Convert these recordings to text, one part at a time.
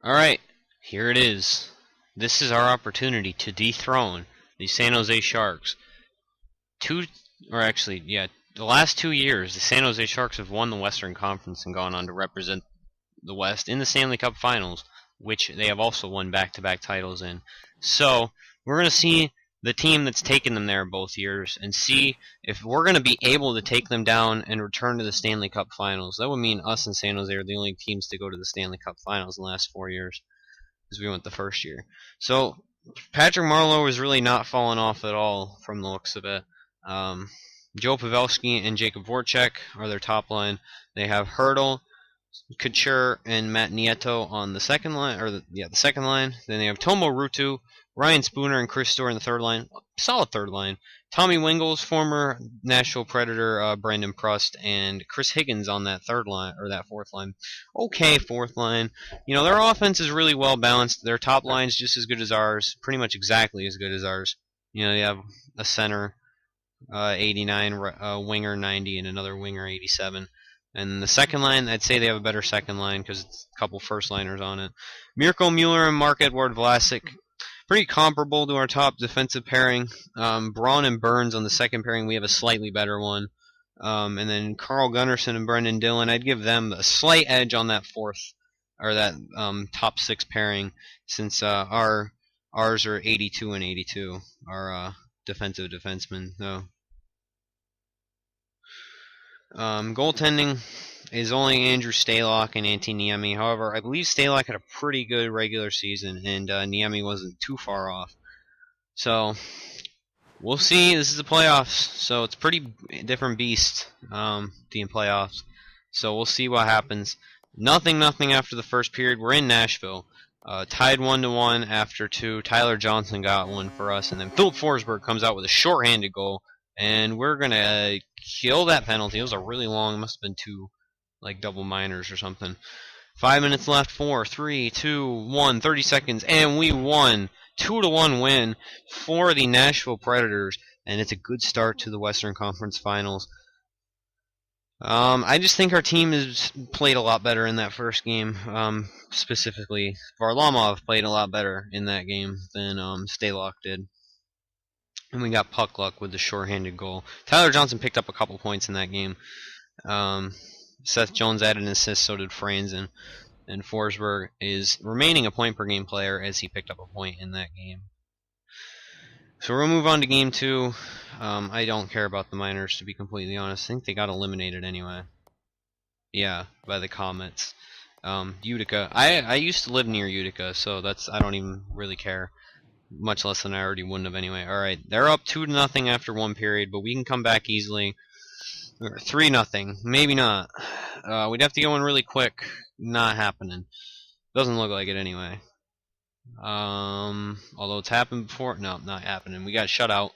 Alright, here it is. This is our opportunity to dethrone the San Jose Sharks. The last 2 years, the San Jose Sharks have won the Western Conference and gone on to represent the West in the Stanley Cup Finals, which they have also won back-to-back titles in. So, we're going to see the team that's taken them there both years and see if we're going to be able to take them down and return to the Stanley Cup Finals. That would mean us and San Jose are the only teams to go to the Stanley Cup Finals in the last 4 years, because we went the first year. So, Patrick Marleau is really not falling off at all from the looks of it. Joe Pavelski and Jacob Voracek are their top line. They have Hurdle, Couture, and Matt Nieto on the second line, the second line. Then they have Tomo Rutu, Ryan Spooner, and Chris Storer in the third line. Solid third line. Tommy Wingles, former Nashville Predator Brandon Prust, and Chris Higgins on that third line, or that fourth line. Okay, fourth line. You know, their offense is really well balanced. Their top line's just as good as ours, pretty much exactly as good as ours. You know, they have a center, 89, winger 90, and another winger 87. And the second line, I'd say they have a better second line because it's a couple first liners on it. Mirko Mueller and Mark-Edouard Vlasic, pretty comparable to our top defensive pairing. Braun and Burns on the second pairing, we have a slightly better one. And then Carl Gunnarsson and Brendan Dillon, I'd give them a slight edge on that fourth, or that top six pairing, since ours are 82 and 82, our defensive defensemen. So. Goaltending is only Andrew Stalock and Antti Niemi. However, I believe Stalock had a pretty good regular season, and Niemi wasn't too far off. So, we'll see. This is the playoffs, so it's a pretty different beast, the playoffs. So we'll see what happens. Nothing after the first period. We're in Nashville. Tied 1-1 after 2. Tyler Johnson got one for us, and then Philip Forsberg comes out with a shorthanded goal. And we're going to kill that penalty. It was a really long, it must have been 2, like, double minors or something. 5 minutes left. 4, 3, 2, 1, 30 seconds. And we won. 2-1 win for the Nashville Predators. And it's a good start to the Western Conference Finals. I just think our team has played a lot better in that first game. Specifically, Varlamov played a lot better in that game than Stalock did. And we got puck luck with the shorthanded goal. Tyler Johnson picked up a couple points in that game. Seth Jones added an assist, so did Franzen. And Forsberg is remaining a point per game player as he picked up a point in that game. So we'll move on to game 2. I don't care about the Miners, to be completely honest. I think they got eliminated anyway. Yeah, by the Comets. Utica. I used to live near Utica, so I don't even really care. Much less than I already wouldn't have anyway. Alright, they're up 2-0 after one period, but we can come back easily. 3-0. Maybe not. We'd have to go in really quick. Not happening. Doesn't look like it anyway. Although it's happened before. No, not happening. We got shut out.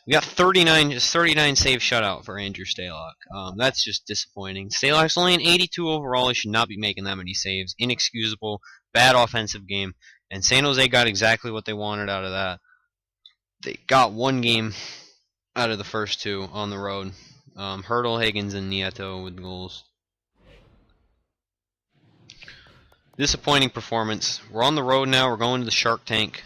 We got 39 save shutout for Andrew Stalock. That's just disappointing. Stalock's only an 82 overall. He should not be making that many saves. Inexcusable. Bad offensive game. And San Jose got exactly what they wanted out of that. They got one game out of the first 2 on the road. Hurdle, Higgins, and Nieto with goals. Disappointing performance. We're on the road now. We're going to the Shark Tank.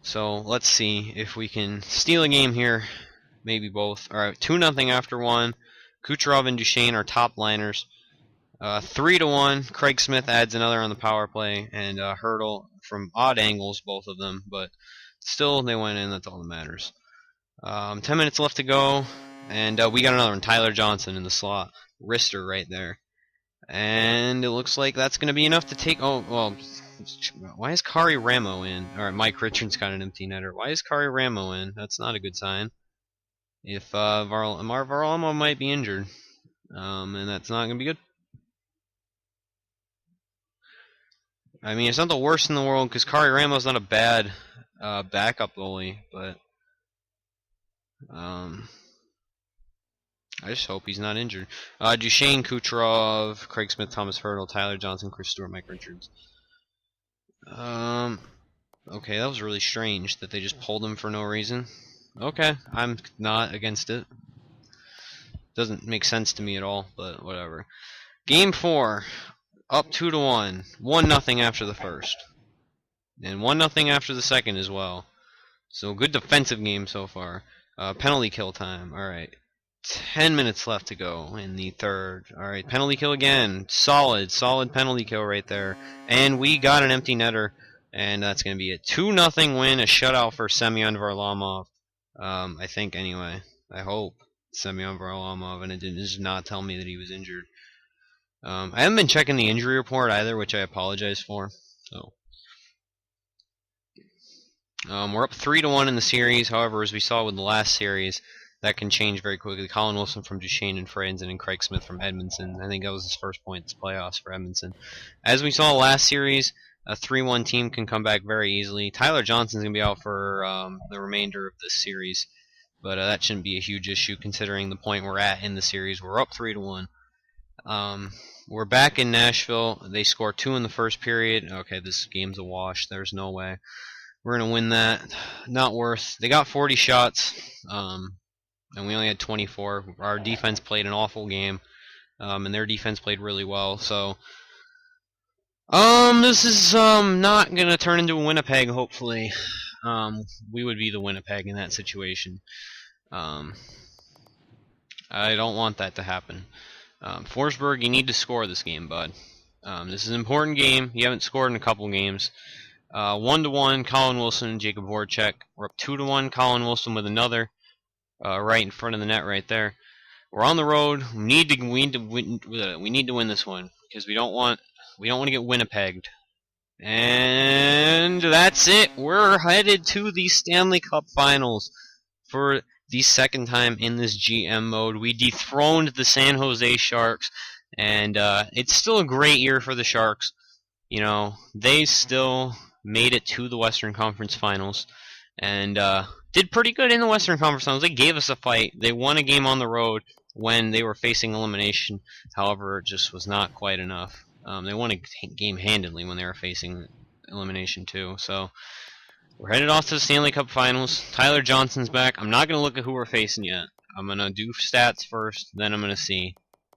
So let's see if we can steal a game here. Maybe both. Alright, 2-0 after 1. Kucherov and Duchesne are top liners. 3-1. Craig Smith adds another on the power play, and Hurdle from odd angles, both of them, but still they went in. That's all that matters. 10 minutes left to go, and we got another one. Tyler Johnson in the slot, wrister right there, and it looks like that's going to be enough to take. Oh well, why is Kari Ramo in? All right, Mike Richards got an empty netter. Why is Kari Ramo in? That's not a good sign. If Varlamov might be injured, and that's not going to be good. I mean, it's not the worst in the world because Kari Ramo's not a bad backup goalie, but I just hope he's not injured. Duchesne, Kucherov, Craig Smith, Thomas Hurdle, Tyler Johnson, Chris Stewart, Mike Richards. Okay, that was really strange that they just pulled him for no reason. Okay, I'm not against it. Doesn't make sense to me at all, but whatever. Game 4. Up 2-1. 1-0 after the first. And 1-0 after the second as well. So good defensive game so far. Penalty kill time. Alright. 10 minutes left to go in the third. Alright, penalty kill again. Solid penalty kill right there. And we got an empty netter. And that's going to be a 2-0 win. A shutout for Semyon Varlamov. I think anyway. I hope. Semyon Varlamov. And it does not tell me that he was injured. I haven't been checking the injury report either, which I apologize for. So we're up 3-1 in the series. However, as we saw with the last series, that can change very quickly. Colin Wilson from Duchesne and Franzen, and Craig Smith from Edmondson. I think that was his first point in the playoffs for Edmondson. As we saw last series, a 3-1 team can come back very easily. Tyler Johnson's going to be out for the remainder of this series, but that shouldn't be a huge issue considering the point we're at in the series. We're up 3-1. We're back in Nashville. They score 2 in the first period. Okay, this game's a wash. There's no way we're going to win that. Not worth. They got 40 shots. And we only had 24. Our defense played an awful game, and their defense played really well. So, this is not gonna turn into a Winnipeg. Hopefully, we would be the Winnipeg in that situation. I don't want that to happen. Forsberg, you need to score this game, bud. This is an important game. You haven't scored in a couple games. 1-1, Colin Wilson and Jacob Voracek. We're up 2-1. Colin Wilson with another. Right in front of the net, right there. We're on the road. We need to win this one because we don't want to get Winnipegged. And that's it. We're headed to the Stanley Cup Finals for the second time in this GM mode. We dethroned the San Jose Sharks, and it's still a great year for the Sharks. You know, they still made it to the Western Conference Finals, and did pretty good in the Western Conference Finals. They gave us a fight. They won a game on the road when they were facing elimination. However, it just was not quite enough. They won a game handedly when they were facing elimination too. So we're headed off to the Stanley Cup Finals. Tyler Johnson's back. I'm not going to look at who we're facing yet. I'm going to do stats first, then I'm going to see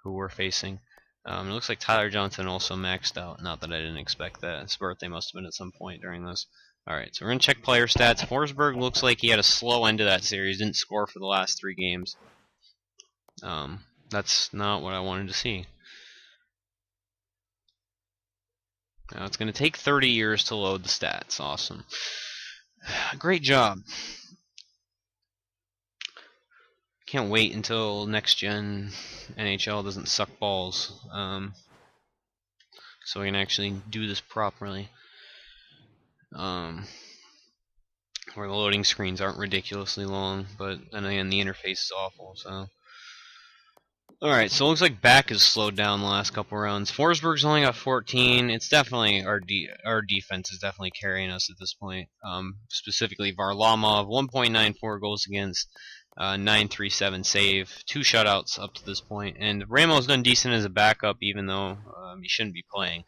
who we're facing. It looks like Tyler Johnson also maxed out. Not that I didn't expect that. His birthday must have been at some point during this. Alright, so we're going to check player stats. Forsberg looks like he had a slow end to that series. Didn't score for the last 3 games. That's not what I wanted to see. Now it's going to take 30 years to load the stats. Awesome. Great job. Can't wait until next gen NHL doesn't suck balls. So we can actually do this properly. Where the loading screens aren't ridiculously long, but then again the interface is awful. So, alright, so it looks like back has slowed down the last couple rounds. Forsberg's only got 14. It's definitely our defense is definitely carrying us at this point. Specifically Varlamov, 1.94 goals against, 937 save, 2 shutouts up to this point, and Ramo's done decent as a backup, even though he shouldn't be playing.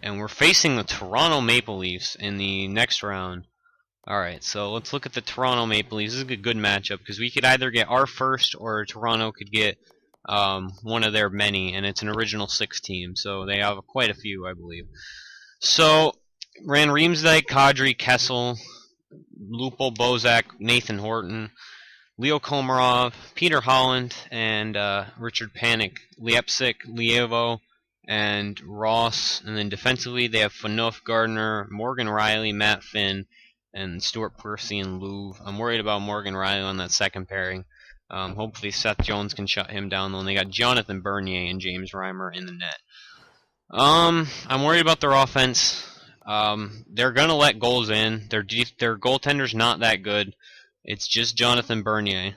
And we're facing the Toronto Maple Leafs in the next round. Alright, so let's look at the Toronto Maple Leafs. This is a good matchup because we could either get our first or Toronto could get one of their many, and it's an original 6 team, so they have quite a few, I believe. So, ran Riemsdyk, Kadri, Kessel, Lupo, Bozak, Nathan Horton, Leo Komarov, Peter Holland, and Richard Panik, Liepsik, Lievo, and Ross. And then defensively, they have Phaneuf, Gardner, Morgan Riley, Matt Finn, and Stuart Percy and Louvre. I'm worried about Morgan Riley on that second pairing. Hopefully Seth Jones can shut him down, though. And they got Jonathan Bernier and James Reimer in the net. I'm worried about their offense. They're going to let goals in. Their goaltender's not that good. It's just Jonathan Bernier.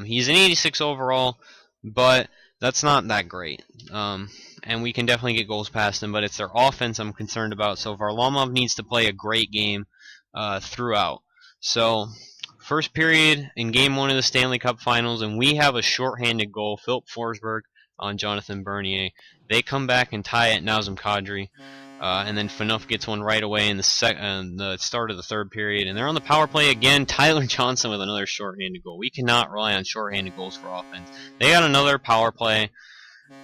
He's an 86 overall, but that's not that great. And we can definitely get goals past him, but it's their offense I'm concerned about. So Varlamov needs to play a great game throughout. So, first period in Game 1 of the Stanley Cup Finals, and we have a shorthanded goal, Philip Forsberg on Jonathan Bernier. They come back and tie it, Nazem Kadri. And then Phaneuf gets one right away in the start of the third period. And they're on the power play again. Tyler Johnson with another shorthanded goal. We cannot rely on shorthanded goals for offense. They got another power play.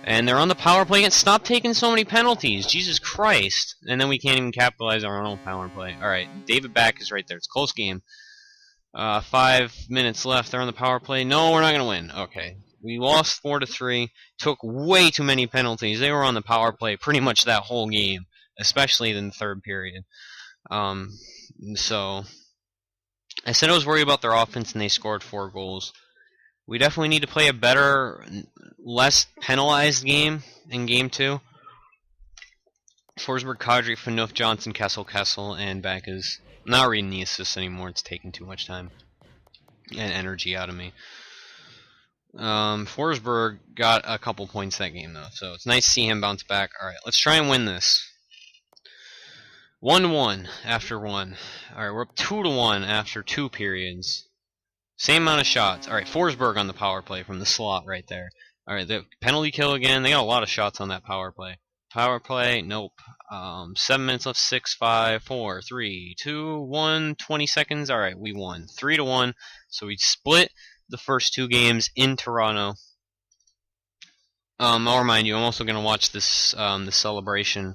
And they're on the power play again. Stop taking so many penalties. Jesus Christ. And then we can't even capitalize on our own power play. Alright, David Back is right there. It's a close game. 5 minutes left. They're on the power play. No, we're not going to win. Okay. We lost 4-3. Took way too many penalties. They were on the power play pretty much that whole game, especially in the third period. So I said I was worried about their offense, and they scored 4 goals. We definitely need to play a better, less penalized game in Game 2. Forsberg, Kadri, Phaneuf, Johnson, Kessel, and Back is not reading the assists anymore. It's taking too much time and energy out of me. Forsberg got a couple points that game, though, so it's nice to see him bounce back. Alright, let's try and win this. 1-1 after 1. Alright, we're up 2-1 after 2 periods. Same amount of shots. Alright, Forsberg on the power play from the slot right there. Alright, the penalty kill again. They got a lot of shots on that power play. Power play, nope. 7 minutes left, 6, 5, 4, 3, 2, 1, 20 seconds. Alright, we won. 3-1. So we split the first 2 games in Toronto. I'll remind you, I'm also going to watch this the celebration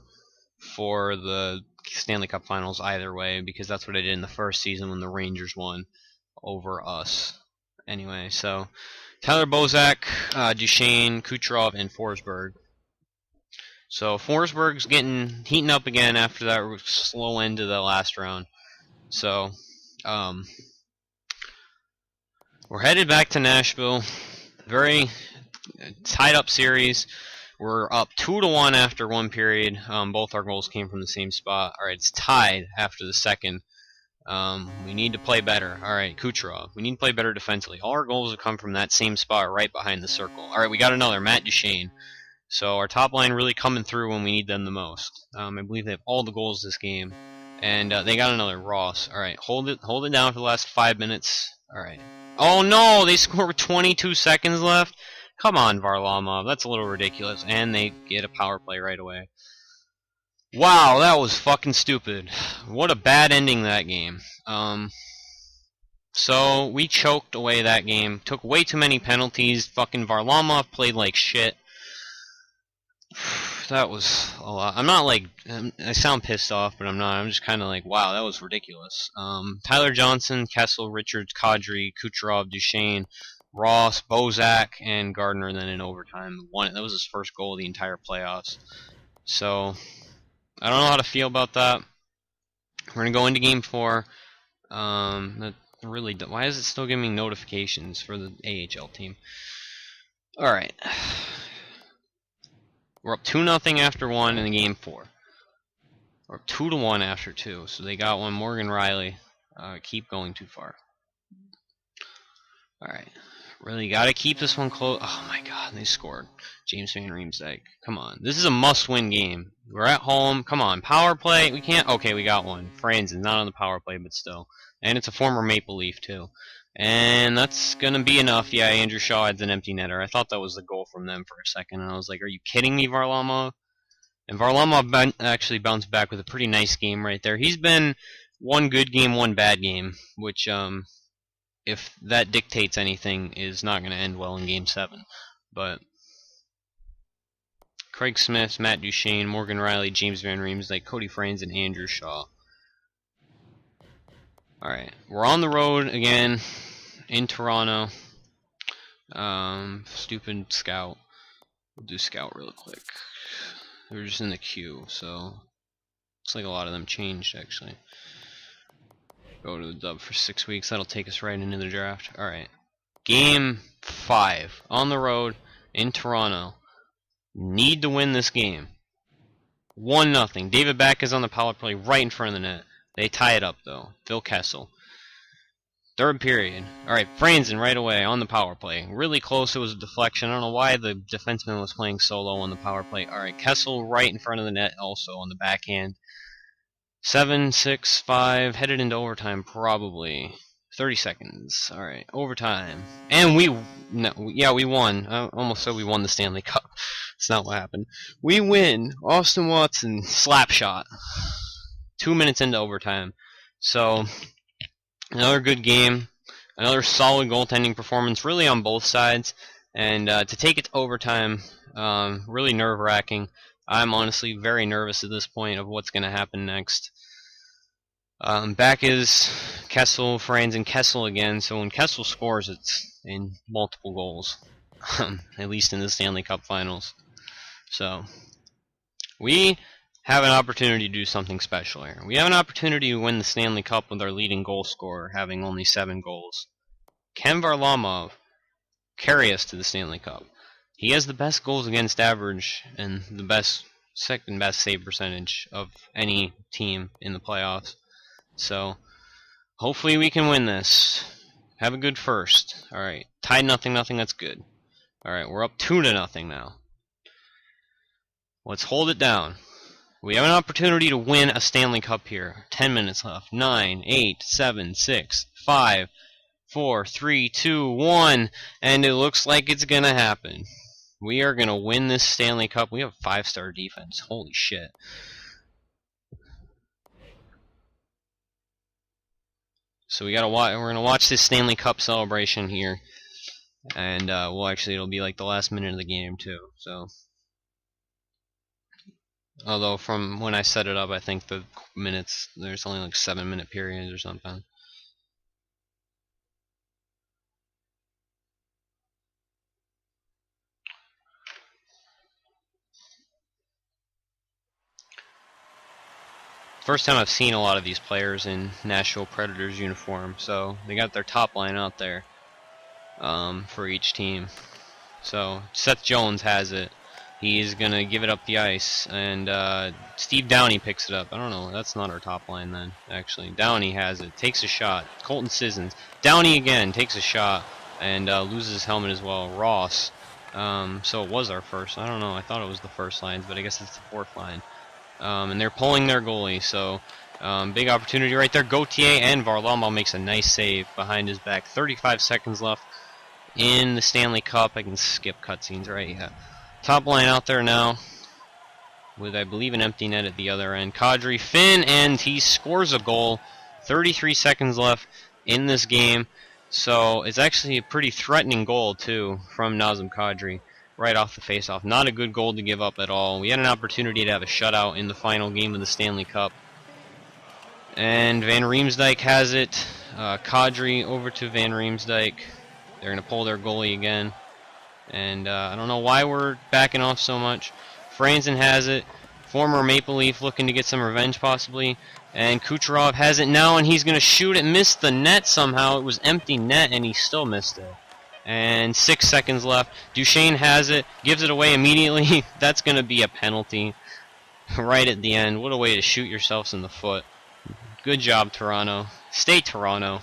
for the Stanley Cup Finals either way, because that's what I did in the first season when the Rangers won over us. Anyway, so Tyler Bozak, Duchesne, Kucherov, and Forsberg. So Forsberg's heating up again after that slow end to the last round. So we're headed back to Nashville. Very tied up series. We're up 2-1 after 1 period. Both our goals came from the same spot. Alright, it's tied after the second. We need to play better. Alright, Kucherov. We need to play better defensively. All our goals have come from that same spot right behind the circle. Alright, we got another, Matt Duchesne. So our top line really coming through when we need them the most. I believe they have all the goals this game. And they got another, Ross. Alright, hold it down for the last 5 minutes. Alright. Oh no, they scored with 22 seconds left. Come on, Varlamov, that's a little ridiculous. And they get a power play right away. Wow, that was fucking stupid. What a bad ending to that game. So we choked away that game. Took way too many penalties. Fucking Varlamov played like shit. That was a lot. I'm not like, I sound pissed off, but I'm not. I'm just kind of like, wow, that was ridiculous. Tyler Johnson, Kessel, Richards, Kadri, Kucherov, Duchesne, Ross, Bozak, and Gardner then in overtime. That was his first goal of the entire playoffs. So I don't know how to feel about that. We're gonna go into Game 4. That really, why is it still giving me notifications for the AHL team? All right. We're up 2-0 after 1 in Game 4. We're up 2-1 after 2. So they got one. Morgan Riley. Keep going too far. Alright. Really got to keep this one close. Oh my god, they scored. James Van Riemsdyk. Come on. This is a must-win game. We're at home. Come on. Power play. We can't. Okay, we got one. Franz is not on the power play, but still. And it's a former Maple Leaf, too. And that's going to be enough. Yeah, Andrew Shaw adds an empty netter. I thought that was the goal from them for a second, and I was like, are you kidding me, Varlamov? And Varlamov actually bounced back with a pretty nice game right there. He's been one good game, one bad game, which, if that dictates anything, is not going to end well in Game 7. But Craig Smith, Matt Duchesne, Morgan Riley, James Van Riemsdyk, Cody Franz, and Andrew Shaw. Alright, we're on the road again in Toronto. Stupid scout. We'll do scout real quick. They're just in the queue, so looks like a lot of them changed actually. Go to the dub for 6 weeks. That'll take us right into the draft. Alright. Game 5 on the road in Toronto. Need to win this game. 1-0. David Back is on the power play right in front of the net. They tie it up, though. Phil Kessel. Third period. Alright, Franzen right away on the power play. Really close. It was a deflection. I don't know why the defenseman was playing so low on the power play. Alright, Kessel right in front of the net also on the backhand. 7, 6, 5. Headed into overtime, probably. 30 seconds. Alright, overtime. And we won. I almost said we won the Stanley Cup. That's not what happened. We win. Austin Watson, slap shot. 2 minutes into overtime. So, another good game. Another solid goaltending performance, really on both sides. And to take it to overtime, Really nerve-wracking. I'm honestly very nervous at this point of what's going to happen next. Back is Kessel, Franz, and Kessel again. So when Kessel scores, it's in multiple goals, at least in the Stanley Cup Finals. So we have an opportunity to do something special here. We have an opportunity to win the Stanley Cup with our leading goal scorer having only 7 goals. Ken Varlamov carry us to the Stanley Cup. He has the best goals against average and the second best save percentage of any team in the playoffs. So hopefully we can win this. Have a good first. Alright. Tied 0-0, that's good. Alright, we're up 2-0 now. Let's hold it down. We have an opportunity to win a Stanley Cup here. 10 minutes left. 9, 8, 7, 6, 5, 4, 3, 2, 1. And it looks like it's going to happen. We are going to win this Stanley Cup. We have 5-star defense. Holy shit. So we're gonna watch this Stanley Cup celebration here, and it'll be like the last minute of the game too. So, although from when I set it up, I think the minutes there's only like 7-minute periods or something. First time I've seen a lot of these players in Nashville Predators uniform, so they got their top line out there for each team. So Seth Jones has it. He's going to give it up the ice, and Steve Downey picks it up. I don't know, that's not our top line then, actually. Downey has it, takes a shot. Colton Sissons. Downey again, takes a shot, and loses his helmet as well. Ross. So it was our first. I don't know, I thought it was the first line, but I guess it's the fourth line. And they're pulling their goalie, so big opportunity right there. Gauthier and Varlamov makes a nice save behind his back. 35 seconds left in the Stanley Cup. I can skip cutscenes, right? Yeah. Top line out there now with, I believe, an empty net at the other end. Kadri Finn, and he scores a goal. 33 seconds left in this game. So it's actually a pretty threatening goal, too, from Nazem Kadri. Right off the face-off. Not a good goal to give up at all. We had an opportunity to have a shutout in the final game of the Stanley Cup. And Van Riemsdyk has it. Kadri over to Van Riemsdyk. They're going to pull their goalie again. And I don't know why we're backing off so much. Franzen has it. Former Maple Leaf looking to get some revenge possibly. And Kucherov has it now, and he's going to shoot it. Missed the net somehow. It was empty net, and he still missed it. And 6 seconds left. Duchesne has it, gives it away immediately. That's going to be a penalty right at the end. What a way to shoot yourselves in the foot. Good job, Toronto. Stay Toronto.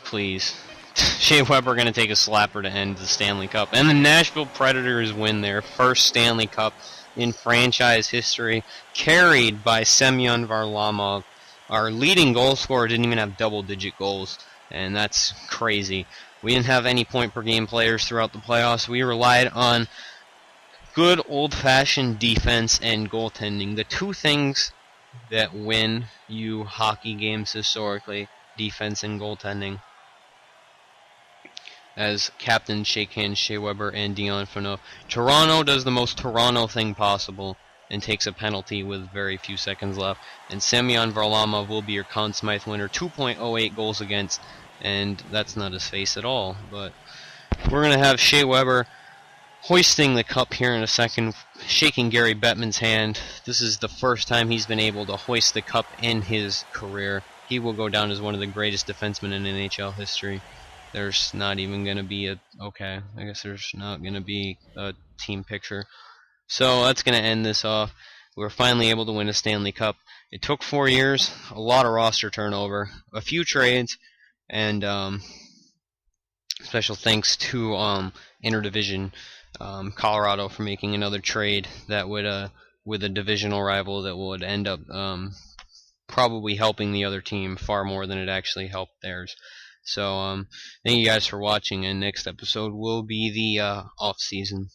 Please. Shea Weber going to take a slapper to end the Stanley Cup. And the Nashville Predators win their first Stanley Cup in franchise history, carried by Semyon Varlamov. Our leading goal scorer didn't even have double-digit goals. And that's crazy. We didn't have any point-per-game players throughout the playoffs. We relied on good old-fashioned defense and goaltending. The two things that win you hockey games historically, defense and goaltending. As captains shake hands, Shea Weber and Dion Phaneuf. Toronto does the most Toronto thing possible and takes a penalty with very few seconds left. And Semyon Varlamov will be your Conn Smythe winner, 2.08 goals against, and that's not his face at all. But we're going to have Shea Weber hoisting the cup here in a second, shaking Gary Bettman's hand. This is the first time he's been able to hoist the cup in his career. He will go down as one of the greatest defensemen in NHL history. There's not even going to be I guess there's not going to be a team picture. So that's going to end this off. We were finally able to win a Stanley Cup. It took 4 years, a lot of roster turnover, a few trades, and special thanks to Interdivision Colorado for making another trade that would with a divisional rival that would end up probably helping the other team far more than it actually helped theirs. So thank you guys for watching, and next episode will be the off season.